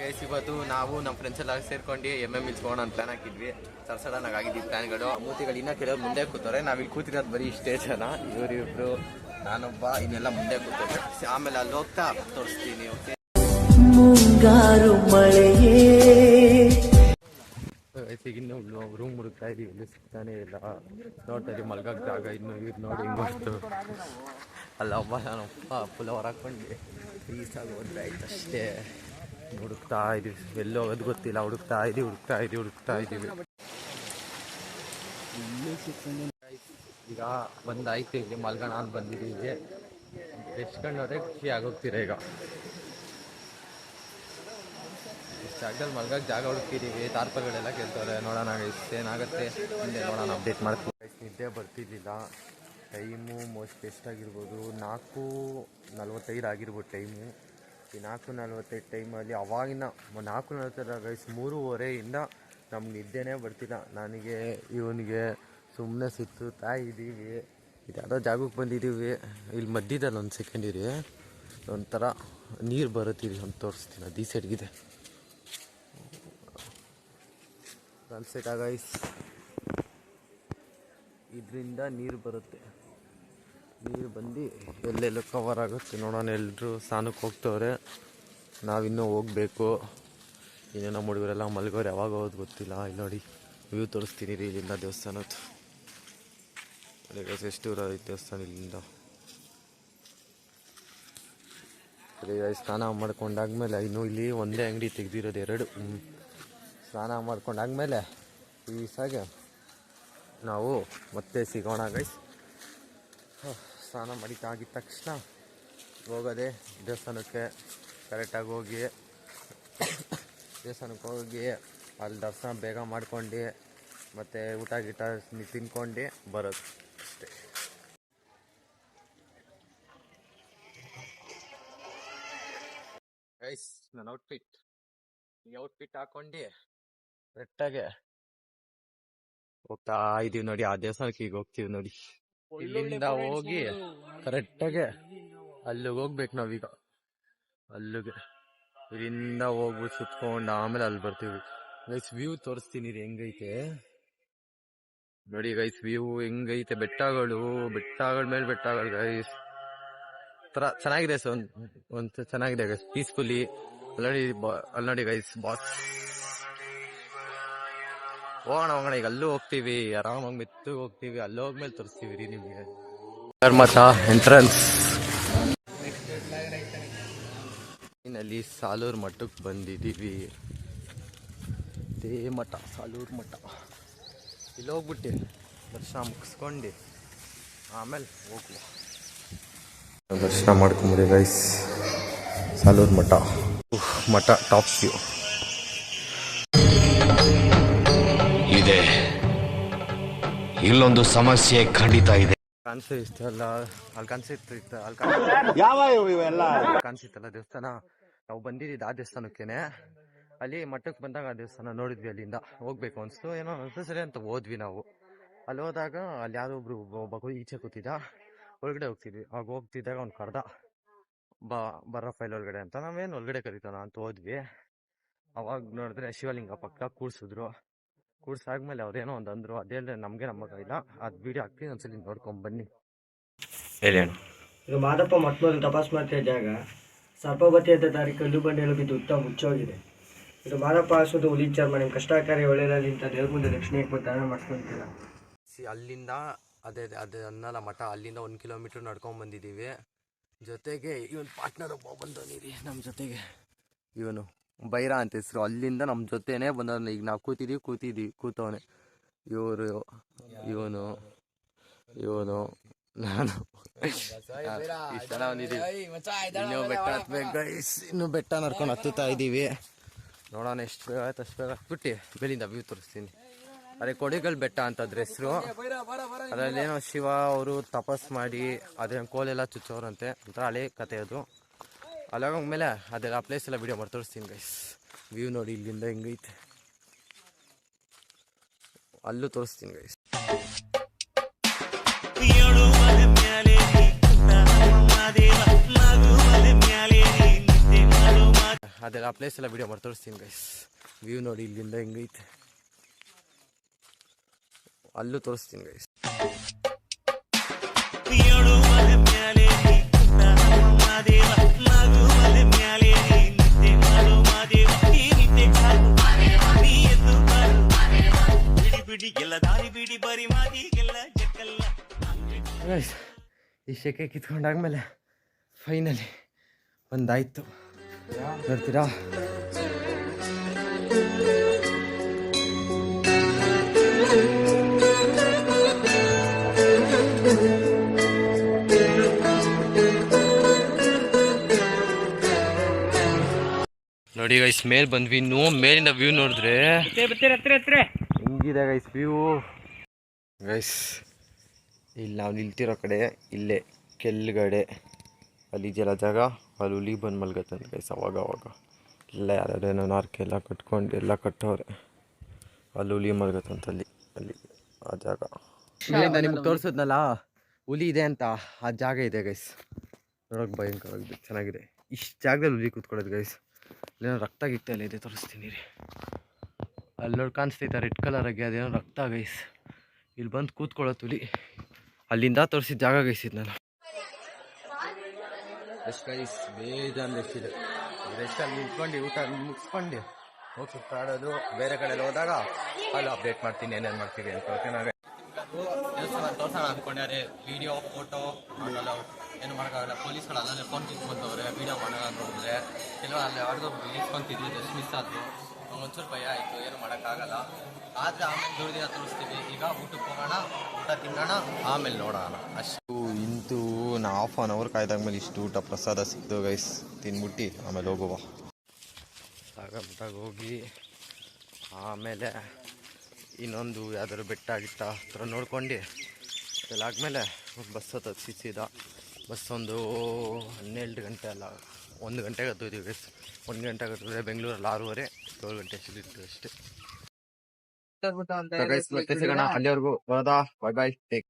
Guys ಇವತ್ತು ನಾವು ನಮ್ಮ ಫ್ರೆಂಡ್ಸ್ ಎಲ್ಲ ಸೇರ್ಕೊಂಡು ಎಮ್ಮೆ ಇಲ್ಸ್ಕೋಣ ಅಂತ ಪ್ಲಾನ್ ಹಾಕಿದ್ವಿ. ಸಡನ್ ಆಗಿ ಆಗಿದ್ವಿ ಪ್ಲಾನ್ಗಳು. ಮೂತಿಗಳು ಇನ್ನೂ ಕೆಲವರು ಮುಂದೆ ಕೂತವ್ರೆ. ನಾವಿಲ್ಲಿ ಕೂತಿರೋದು ಬರೀ ಇಷ್ಟೇ ಜನ, ಇವರಿಬ್ರು ನಾನೊಬ್ಬ, ಇನ್ನೆಲ್ಲ ಮುಂದೆ ಕೂತವ್ರೆ. ಆಮೇಲೆ ಅಲ್ಲಿ ಹೋಗ್ತಾ ತೋರಿಸ್ತೀನಿ. ಓಕೆ, ಮುಂಗಾರು ಮಳೆಯೇ ಇನ್ನೂ ರೂಮ್ ಹುಡುಕ್ತಾ ಇದೀವಿ, ಇಲ್ಲಿ ಸಿಗ್ತಾನೆ ಇಲ್ಲ. ನೋಡ್ತಾ ಇದೀವಿ ಮಲ್ಗಾಗ ಜಾಗ ಇನ್ನು ಇವ್ರು ನೋಡಿ ಹಿಂಗೊತ್ತು. ಅಲ್ಲ ಒಬ್ಬ ನಾನೊಬ್ಬ ಫುಲ್ ಹೊರಕೊಂಡು ಪೀಸಾಗಿ ಹೋದ್ರೆ ಆಯ್ತು ಅಷ್ಟೇ. ಹುಡುಕ್ತಾ ಇದೀವಿ, ಎಲ್ಲೋ ಹೋಗೋದು ಗೊತ್ತಿಲ್ಲ. ಹುಡುಕ್ತಾ ಇದೀವಿ. ಈಗ ಬಂದಾಯ್ತು, ಇಲ್ಲಿ ಮಲ್ಗೋಣ ಅಂತ ಬಂದಿದ್ದೀವಿ. ಎಷ್ಟು ಕಂಡೋದ್ರೆ ಖುಷಿ ಆಗೋಗ್ತೀರ. ಈಗ ಇಷ್ಟು ಜಾಗದಲ್ಲಿ ಮಲ್ಗಾಗ ಜಾಗ ಹುಡುಕ್ತಿದ್ದೀವಿ. ತಾರ್ಪಲ್ಗಳೆಲ್ಲ ಕೇಳ್ತವ್ರೆ. ನೋಡೋಣ ಏನಾಗುತ್ತೆ ಮುಂದೆ ನೋಡೋಣ, ಅಪ್ಡೇಟ್ ಮಾಡ್ತೀವಿ. ನಿದ್ದೆ ಬರ್ತಿದ್ದಿಲ್ಲ. ಟೈಮು ಮೋಸ್ಟ್ ಎಷ್ಟಾಗಿರ್ಬೋದು, 4:45 ಆಗಿರ್ಬೋದು ಟೈಮು. ಈ 4:45 ಟೈಮಲ್ಲಿ ಅವಾಗಿನ 4:45 ಗೈಸ್ 3:15 ನಮ್ಗೆ ನಿದ್ದೆನೇ ಬರ್ತಿಲ್ಲ. ನನಗೆ ಇವನಿಗೆ ಸುಮ್ಮನೆ ಸುತ್ತಾ ಇದ್ದೀವಿ. ಇದು ಯಾವುದೋ ಜಾಗಕ್ಕೆ ಬಂದಿದ್ದೀವಿ. ಇಲ್ಲಿ ಮಧ್ಯದಲ್ಲಿ ಒಂದು ಸೆಕೆಂಡ್ ಇರಿ, ಒಂಥರ ನೀರು ಬರುತ್ತೀರಿ ಅಂತ ತೋರಿಸ್ತೀನಿ. ಅದು ಈ ಸೈಡ್ಗಿದೆ ಸನ್ಸೆಟ್ ಗೈಸ್. ಇದರಿಂದ ನೀರು ಬರುತ್ತೆ. ನೀರು ಬಂದು ಎಲ್ಲೆಲ್ಲೋ ಕವರ್ ಆಗುತ್ತೆ. ನೋಡೋಣ. ಎಲ್ಲರೂ ಸ್ನಾನಕ್ಕೆ ಹೋಗ್ತವ್ರೆ, ನಾವಿನ್ನೂ ಹೋಗ್ಬೇಕು. ಇನ್ನೇನೋ ಹುಡುಗರೆಲ್ಲ ಮಲ್ಗೋರು, ಯಾವಾಗ ಹೋಗೋದು ಗೊತ್ತಿಲ್ಲ. ಇಲ್ಲಿ ನೋಡಿ ವ್ಯೂ ತೋರಿಸ್ತೀನಿ ರೀ ಇಲ್ಲಿಂದ ದೇವಸ್ಥಾನದ್ದು. ಎಷ್ಟು ದೂರ ಐತೆ ದೇವಸ್ಥಾನ ಇಲ್ಲಿಂದ. ಅದೇ ಸ್ನಾನ ಮಾಡ್ಕೊಂಡಾದ್ಮೇಲೆ ಇನ್ನು ಇಲ್ಲಿ ಒಂದೇ ಅಂಗಡಿ ತೆಗೆದಿರೋದು, 2. ಸ್ನಾನ ಮಾಡ್ಕೊಂಡಾದ್ಮೇಲೆ ಈಸಾಗೆ ನಾವು ಮತ್ತೆ ಸಿಗೋಣ ಗೈಸ್. ಸ್ನಾನ ಆಗಿದ ತಕ್ಷಣ ಹೋಗೋದೆ ದೇವಸ್ಥಾನಕ್ಕೆ. ಕರೆಕ್ಟಾಗಿ ಹೋಗಿ ದೇವಸ್ಥಾನಕ್ಕೆ ಹೋಗಿ ಅಲ್ಲಿ ದರ್ಶನ ಬೇಗ ಮಾಡ್ಕೊಂಡು ಮತ್ತು ಊಟ ಗೀಟ ತಿನ್ಕೊಂಡು ಬರೋದು ಅಷ್ಟೇ. ಗೈಸ್ ನನ್ನ ಔಟ್ಫಿಟ್ ಹಾಕೊಂಡು ಕರೆಕ್ಟಾಗೆ ಹೋಗ್ತಾ ಇದೀವಿ ನೋಡಿ. ಆ ದೇವಸ್ಥಾನಕ್ಕೆ ಈಗ ಹೋಗ್ತೀವಿ ನೋಡಿ. ಇಲ್ಲಿಂದ ಹೋಗಿ ಕರೆಕ್ಟಾಗೆ ಅಲ್ಲಿಗೆ ಹೋಗ್ಬೇಕು ನಾವೀಗ. ಅಲ್ಲಿಗೆ ಇಲ್ಲಿಂದ ಹೋಗ್ಬಿಟ್ಟು ಸುತ್ಕೊಂಡು ಆಮೇಲೆ ಅಲ್ಲಿ ಬರ್ತೀವಿ ಗೈಸ್. ವ್ಯೂ ತೋರಿಸ್ತೀನಿ ರೀ ಹೆಂಗೈತೆ ನೋಡಿ ಗೈಸ್. ವ್ಯೂ ಹೆಂಗೈತೆ, ಬೆಟ್ಟಗಳು ಮೇಲೆ ಬೆಟ್ಟಗಳು ಗೈಸ್. ಥರ ಚೆನ್ನಾಗಿದೆ. ಒಂದು ಚೆನ್ನಾಗಿದೆ ಗೈಸ್, ಪೀಸ್ಫುಲಿ. ಅಲ್ಲಿ ನೋಡಿ ಗೈಸ್ ಬಾಸ್. ಹೋಗೋಣ ಈಗ ಅಲ್ಲೂ ಹೋಗ್ತೀವಿ, ಆರಾಮಾಗಿ ಮೆತ್ತಗೆ ಹೋಗ್ತೀವಿ. ಅಲ್ಲಿ ಹೋಗ್ಮೇಲೆ ತೋರಿಸ್ತೀವಿ ರೀ ನಿಮಗೆ. ಮಠ ಎಂಟ್ರೆನ್ಸ್. ಇಲ್ಲಿ ಸಾಲೂರು ಮಠಕ್ಕೆ ಬಂದಿದ್ದೀವಿ. ಇದೇ ಮಠ, ಸಾಲೂರು ಮಠ. ಇಲ್ಲಿ ಹೋಗ್ಬಿಟ್ಟು ದರ್ಶನ ಮುಗಿಸ್ಕೊಂಡು ಆಮೇಲೆ ಹೋಗುವ. ದರ್ಶನ ಮಾಡ್ಕೊಂಬಿಡಿ ಗೈಸ್. ಸಾಲೂರು ಮಠ ಟಾಪ್ ವ್ಯೂ ಇದೆ. ಇಲ್ಲೊಂದು ಸಮಸ್ಯೆ ಖಂಡಿತ ಇದೆ. ಕಾಣಿಸ್ತಲ್ಲ, ಅಲ್ಲಿ ಕಾಣಿಸುತ್ತಲ್ಲ ದೇವಸ್ಥಾನ. ನಾವು ಬಂದಿದ್ದು ಆ ದೇವಸ್ಥಾನಕ್ಕೇನೆ. ಅಲ್ಲಿ ಮಠಕ್ಕೆ ಬಂದಾಗ ಆ ದೇವಸ್ಥಾನ ನೋಡಿದ್ವಿ. ಅಲ್ಲಿಂದ ಹೋಗ್ಬೇಕು ಅನಿಸ್ತು, ಏನೋ ಸರಿ ಅಂತ ಹೋದ್ವಿ ನಾವು. ಅಲ್ಲಿ ಹೋದಾಗ ಅಲ್ಲಿ ಯಾರೋ ಒಬ್ಬ ಈಚೆ ಕೂತಿದ್ದ, ಒಳಗಡೆ ಹೋಗ್ತಿದ್ವಿ. ಆಗ ಹೋಗ್ತಿದ್ದಾಗ ಅವ್ನು ಕರ್ದ, ಬರ ಫೈಲ್ ಒಳಗಡೆ ಅಂತ. ನಾವೇನು ಒಳಗಡೆ ಕರೀತಾನ ಅಂತ ಹೋದ್ವಿ. ಅವಾಗ ನೋಡಿದ್ರೆ ಶಿವಲಿಂಗ ಪಕ್ಕ ಕೂಡ್ಸಾದ್ಮೇಲೆ ಅವ್ರೇನೋ ಒಂದು ಅಂದರು. ಅದೇ ನಮಗೆ ಇಲ್ಲ. ಅದು ವಿಡಿಯೋ ಹಾಕ್ತೀನಿ, ಒಂದ್ಸಲಿ ನೋಡ್ಕೊಂಬನ್ನಿ. ಹೇಳಿ ಅಣ್ಣ. ಈಗ ಮಾದಪ್ಪ ಮೊಟ್ಟಮೊದಲು ತಪಾಸ್ ಮಾಡ್ತಿದ್ದ ಜಾಗ ಸರ್ಪವತಿ ಅಂತ ದಾರಿ ಕಲ್ಲು ಬಂಡೆಗಳು ಬಿದ್ದು ಉತ್ತ ಮುಚ್ಚೋಗಿದೆ. ಇದು ಮಾದಪ್ಪ ಹಾಸೋದು ಹುಲಿ ಚರ್ಮ. ನಿಮ್ಮ ಕಷ್ಟ ಕಾರ್ಯ ಒಳ್ಳೆಯದಾಗಲಿ ಅಂತ ದೇವ್ರ ಮುಂದೆ ದಕ್ಷಿಣ ದಾನ ಮಾಡ್ಕೊಂತೀರ. ಅಲ್ಲಿಂದ ಅದೇ ಅನ್ನಲ್ಲ ಮಠ, ಅಲ್ಲಿಂದ 1 ಕಿಲೋಮೀಟರ್ ನಡ್ಕೊಂಡು ಬಂದಿದ್ದೀವಿ. ಜೊತೆಗೆ ಇವನು ಪಾರ್ಟ್ನರ್ ಒಬ್ಬ ಬಂದವನಿರಿ ನಮ್ಮ ಜೊತೆಗೆ. ಇವನು ಬೈರ ಅಂತ ಹೆಸರು. ಅಲ್ಲಿಂದ ನಮ್ಮ ಜೊತೆನೇ ಬಂದವನು. ಈಗ ನಾವು ಕೂತವನೆ. ಇವನು ನಾನು ಇಷ್ಟ ಇನ್ನೂ ಬೆಟ್ಟ ಹತ್ಬೇಕು ಗೈಸ್. ಇನ್ನೂ ಬೆಟ್ಟ ನಡ್ಕೊಂಡು ಹತ್ತುತ್ತಾ ಇದ್ದೀವಿ. ನೋಡೋಣ ಎಷ್ಟು ಬೇಗ ಆಯ್ತು ಅಷ್ಟು ಬೇಗ ಹತ್ಬಿಟ್ಟು ಬೆಳಿಂದ ವ್ಯೂ ತೋರಿಸ್ತೀನಿ. ಅದೇ ಕೊಡಿಗಲ್ ಬೆಟ್ಟ ಅಂತದ್ರ ಹೆಸರು. ಅದರಲ್ಲೇನೋ ಶಿವ ಅವರು ತಪಸ್ ಮಾಡಿ ಅದೇನೋ ಕೋಲೆಲ್ಲ ಚುಚ್ಚೋರಂತೆ ಅಂತ ಹಳೆ ಕತೆ ಅದು. ಅಲ್ಲಾಗೋಗ್ಮೇಲೆ ಅದೆಲ್ಲ ಆ ಪ್ಲೇಸ್ ಎಲ್ಲ ವಿಡಿಯೋ ಮಾಡಿ ತೋರಿಸ್ತೀನಿ ಗೈಸ್. ವ್ಯೂ ನೋಡಿ ಇಲ್ಲಿಂದ ಹೆಂಗೈತೆ, ಅಲ್ಲೂ ತೋರಿಸ್ತೀನಿ ಗೈಸ್. ಅದೆಲ್ಲ ಪ್ಲೇಸ್ ಎಲ್ಲ ವೀಡಿಯೋ ಮಾಡಿ ತೋರಿಸ್ತೀನಿ ಗೈಸ್. ವ್ಯೂ ನೋಡಿ ಇಲ್ಲಿಂದ ಹೆಂಗೈತೆ, ಅಲ್ಲೂ ತೋರಿಸ್ತೀನಿ ಗೈಸ್. ಗೈಸ್ ಈ ಶೆಕೆ ಕಿತ್ಕೊಂಡಾದ್ಮೇಲೆ ಫೈನಲಿ ಒಂದಾಯ್ತು, ನೋಡ್ತೀರಾ? ನೋಡಿ ಗೈಸ್ ಮೇಲೆ ಬಂದ್ವಿ. ಮೇಲಿಂದ ವ್ಯೂ ನೋಡಿದ್ರೆ ಹೆಂಗಿದೆ ಗೈಸ್ ವ್ಯೂ. ಗೈಸ್ ಇಲ್ಲಿ ನಾವು ನಿಲ್ತಿರೋ ಕಡೆ ಇಲ್ಲೇ ಕೆಳಗಡೆ ಅಲ್ಲಿ ಇದೆಯಲ್ಲ ಜಾಗ, ಅಲ್ಲಿ ಹುಲಿ ಬಂದು ಮಲ್ಗತ್ತಂತ ಗೈಸ್. ಅವಾಗ ಇಲ್ಲ ಯಾರ್ಯಾರೇನೋ ನಾರ್ಕೆ ಎಲ್ಲ ಕಟ್ಕೊಂಡು ಎಲ್ಲ ಕಟ್ಟವ್ರೆ, ಅಲ್ಲಿ ಹುಲಿ ಮಲ್ಗತ್ತಂತ ಅಲ್ಲಿ ಅಲ್ಲಿ ಆ ಜಾಗ. ನಿಮ್ಗೆ ತೋರಿಸಿದ್ನಲ್ಲ ಹುಲಿ ಇದೆ ಅಂತ, ಆ ಜಾಗ ಇದೆ ಗೈಸ್. ನೋಡೋಕೆ ಭಯಂಕರವಾಗಿದೆ, ಚೆನ್ನಾಗಿದೆ. ಇಷ್ಟು ಜಾಗದಲ್ಲಿ ಹುಲಿ ಕೂತ್ಕೊಳ್ಳೋದು ಗೈಸ್. ಇಲ್ಲೇನೋ ರಕ್ತ ಗಿಕ್ತ ಎಲ್ಲ ಇದೆ, ತೋರಿಸ್ತೀನಿ ರೀ. ಅಲ್ಲಿ ನೋಡಿ ಕಾಣಿಸ್ತೈತೆ ರೆಡ್ ಕಲರ್ ಆಗಿ, ಅದೇನೋ ರಕ್ತ ಗೈಸ್. ಇಲ್ಲಿ ಬಂದು ಕೂತ್ಕೊಳ್ಳೋದು ಹುಲಿ. ಅಲ್ಲಿಂದ ತೋರಿಸಿದ ಜಾಗ ಗೈಸ್ ಇದು. ನಾನು ಎಷ್ಟು ಗೈಸ್ ಬೇಜಾನ್ ಎಷ್ಟಿದೆ. ರೆಸ್ಟಲ್ಲಿ ನಿಂತ್ಕೊಂಡು ಊಟ ಮುಗಿಸ್ಕೊಂಡು ಹೋಗಿ ಸುತ್ತಾಡೋದು. ಬೇರೆ ಕಡೆ ಹೋದಾಗ ಅಲ್ಲಿ ಅಪ್ಡೇಟ್ ಮಾಡ್ತೀನಿ ಏನೇನು ಮಾಡ್ತೀವಿ ಅಂತ. ಓಕೆನಾ? ದೇವಸ್ಥಾನ ತೋರ್ಸೋಣ ಅಂದ್ಕೊಂಡ್ರೆ ವೀಡಿಯೋ ಫೋಟೋ ಆಗಲ್ಲ, ಏನು ಮಾಡೋಕ್ಕಾಗಲ್ಲ. ಪೊಲೀಸ್ಗಳು ಅಲ್ಲೇ ಫೋನ್ ಕಿತ್ಕೊಂತವ್ರೆ, ವೀಡಿಯೋ ಮಾಡೋಣ ಅಂತಂದರೆ ಕೆಲವು ಅಲ್ಲಿ ಯಾರಿಗೂ ನಿಲ್ಸ್ಕೊಂತಿದ್ವಿ, ಜಸ್ಟ್ ಮಿಸ್ ಆದರು. ಒಂಚೂರು ಭಯ ಆಯಿತು, ಏನು ಮಾಡೋಕ್ಕಾಗಲ್ಲ. ಆದರೆ ಆಮೇಲೆ ದುಡ್ದಿನ ತೋರಿಸ್ತೀವಿ. ಈಗ ಊಟಕ್ಕೆ ಹೋಗೋಣ, ಊಟ ತಿನ್ನೋಣ, ಆಮೇಲೆ ನೋಡೋಣ ಅಷ್ಟು. ಇಂತೂ ನಾ ½ ಅವರ್ ಕಾಯ್ದಾದ್ಮೇಲೆ ಇಷ್ಟು ಊಟ ಪ್ರಸಾದ ಸಿಕ್ತು ಗೈಸ್. ತಿನ್ಬಿಟ್ಟು ಆಮೇಲೆ ಹೋಗುವ. ಸಾಕಾಗಿ ಹೋಗಿ ಆಮೇಲೆ ಇನ್ನೊಂದು ಯಾವ್ದಾದ್ರು ಬೆಟ್ಟ ಗಿಟ್ಟ ಹತ್ರ ನೋಡ್ಕೊಂಡು ಅದೆಲ್ಲ ಆದಮೇಲೆ ಬಸ್ ಹತ್ತೋದು ಸೀದಾ. ಬಸ್ ಒಂದು 12 ಗಂಟೆ ಅಲ್ಲ 1 ಗಂಟೆಗೆ ಹತ್ತಿದ್ದೀವಿ ಗೈಸ್. 1 ಗಂಟೆಗೆ ಹತ್ತಿದ್ರೆ ಬೆಂಗಳೂರಲ್ಲಿ 6:30 7 ಗಂಟೆ ಸಿಗುತ್ತೆ ಅಷ್ಟೇ. ಮತ್ತೆ ಸಿಗೋಣ, ಅಲ್ಲಿವರೆಗೂ ಬರೋದಾ? ಬಾಯ್ ಬಾಯ್, ಟೇಕ್